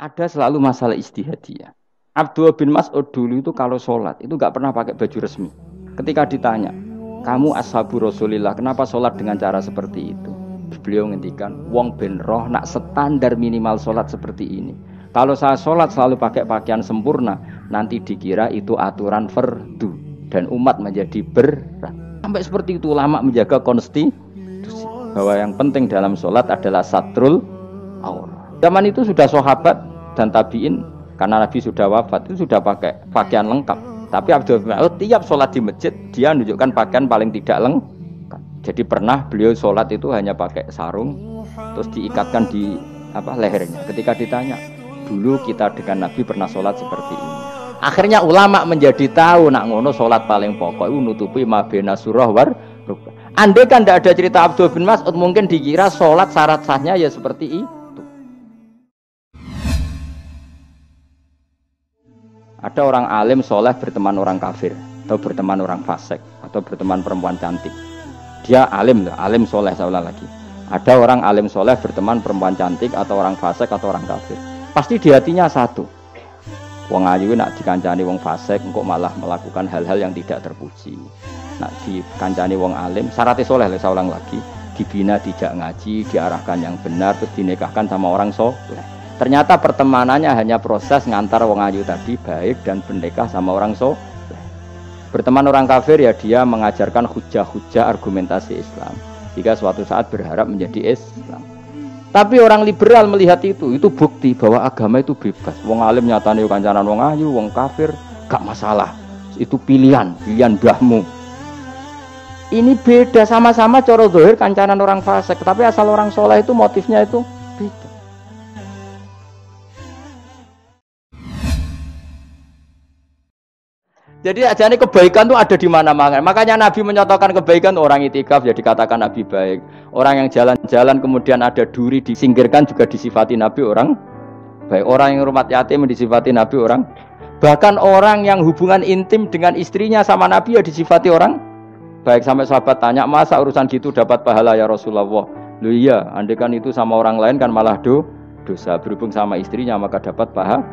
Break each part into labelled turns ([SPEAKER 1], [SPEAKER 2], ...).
[SPEAKER 1] Ada selalu masalah ijtihadiyah. Abdullah bin Mas'ud dulu itu kalau sholat itu nggak pernah pakai baju resmi. Ketika ditanya, kamu ashabu Rasulillah, kenapa sholat dengan cara seperti itu? Beliau ngendikan, wong ben roh nak standar minimal sholat seperti ini. Kalau saya sholat selalu pakai pakaian sempurna, nanti dikira itu aturan fardu dan umat menjadi berat. Sampai seperti itu ulama menjaga konstitusi bahwa yang penting dalam sholat adalah satrul aurat. Zaman itu sudah sahabat dan tabiin, karena Nabi sudah wafat itu sudah pakai pakaian lengkap. Tapi Abdul bin Mas'ud tiap sholat di masjid dia menunjukkan pakaian paling tidak lengkap. Jadi pernah beliau sholat itu hanya pakai sarung, terus diikatkan di lehernya. Ketika ditanya, dulu kita dengan Nabi pernah sholat seperti ini. Akhirnya ulama menjadi tahu nak ngono sholat paling pokok itu nutupi mabena surah war rukbah. Andai kan tidak ada cerita Abdul bin Mas'ud, mungkin dikira sholat syarat sahnya ya seperti itu. Ada orang alim soleh berteman orang kafir, atau berteman orang fasik, atau berteman perempuan cantik. Dia alim loh, alim soleh saya ulang lagi. Ada orang alim soleh berteman perempuan cantik, atau orang fasik, atau orang kafir. Pasti di hatinya satu. Wong ayu nak dikancani wong fasik, kok malah melakukan hal-hal yang tidak terpuji. Nak dikancani wong alim, syaratnya soleh saya ulang lagi. Dibina tidak ngaji, diarahkan yang benar, terus dinikahkan sama orang soleh. Ternyata pertemanannya hanya proses ngantar wong ayu tadi baik dan berdekah sama orang soleh. Berteman orang kafir ya dia mengajarkan hujah-hujah argumentasi Islam. Jika suatu saat berharap menjadi Islam. Tapi orang liberal melihat itu bukti bahwa agama itu bebas. Wong alim nyatane kancanan wong ayu, wong kafir gak masalah. Itu pilihan mbahmu. Ini beda, sama-sama cara zahir kancanan orang fasik, tapi asal orang soleh itu motifnya itu beda. Jadi ajane kebaikan itu ada di mana-mana. Makanya Nabi menyatakan kebaikan, orang itikaf ya dikatakan Nabi baik. Orang yang jalan-jalan kemudian ada duri disingkirkan juga disifati Nabi orang baik. Orang yang rumah yatim disifati Nabi orang. Bahkan orang yang hubungan intim dengan istrinya sama Nabi ya disifati orang baik. Sampai sahabat tanya, masa urusan gitu dapat pahala ya Rasulullah? Loh iya, andai kan itu sama orang lain kan malah dosa. Berhubung sama istrinya maka dapat pahala.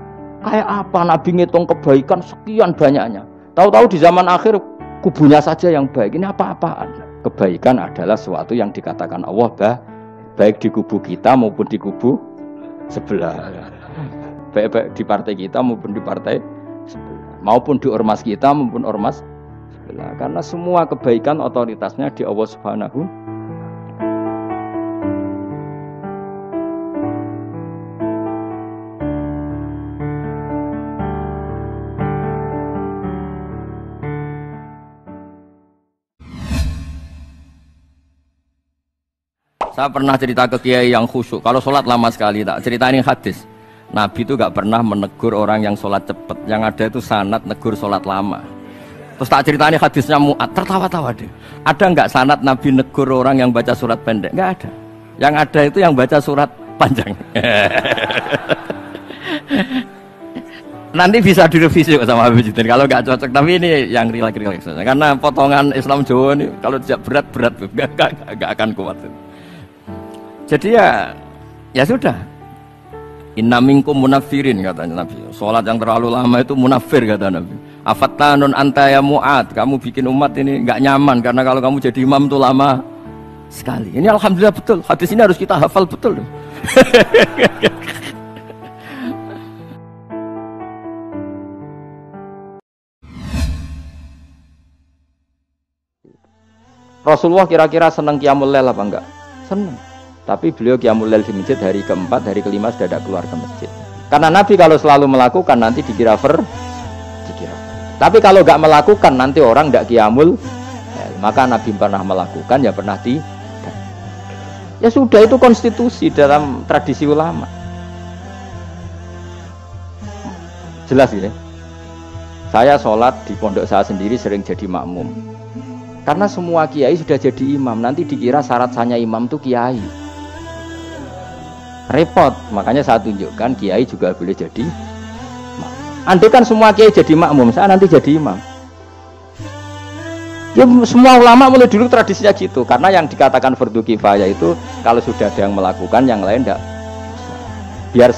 [SPEAKER 1] Kayak apa Nabi ngitung kebaikan sekian banyaknya? Tahu-tahu di zaman akhir kubunya saja yang baik. Ini apa-apaan? Kebaikan adalah sesuatu yang dikatakan Allah baik di kubu kita maupun di kubu sebelah. Baik di partai kita maupun di partai sebelah. Maupun di ormas kita maupun ormas sebelah. Karena semua kebaikan otoritasnya di Allah Subhanahu. Saya pernah cerita ke kiai yang khusyuk, kalau sholat lama sekali, tak ceritain hadis. Nabi itu gak pernah menegur orang yang sholat cepat, yang ada itu sanad negur sholat lama. Terus tak ceritain hadisnya Mu'ad, tertawa-tawa deh. Ada nggak sanad Nabi negur orang yang baca surat pendek? Nggak ada. Yang ada itu yang baca surat panjang. Nanti bisa direvisi sama Habib Jidin kalau nggak cocok, tapi ini yang rileks saja. Karena potongan Islam Jawa ini kalau tidak berat nggak akan kuat. Jadi ya sudah. Inna minkum munafirin katanya Nabi. Sholat yang terlalu lama itu munafir kata Nabi. Afattanun anta ya Mu'ad, kamu bikin umat ini nggak nyaman karena kalau kamu jadi imam itu lama sekali. Ini alhamdulillah betul. Hadis ini harus kita hafal betul. Rasulullah kira-kira senang qiyamul lail apa enggak? Senang. Tapi beliau qiyamul lail di masjid hari keempat, hari kelima sudah tidak keluar ke masjid. Karena Nabi kalau selalu melakukan nanti dikira dikira. Tapi kalau enggak melakukan nanti orang enggak qiyamul lail. Maka Nabi pernah melakukan ya pernah tidak. Ya sudah, itu konstitusi dalam tradisi ulama. Jelas ya. Saya sholat di pondok saya sendiri sering jadi makmum. Karena semua kiai sudah jadi imam, nanti dikira syarat sahnya imam itu kiai. Repot, makanya saya tunjukkan kiai juga boleh jadi makmum. Andai kan semua kiai jadi makmum, saya nanti jadi imam. Ya semua ulama mulai dulu tradisinya gitu, karena yang dikatakan fardu kifayah itu kalau sudah ada yang melakukan, yang lain tidak. Biar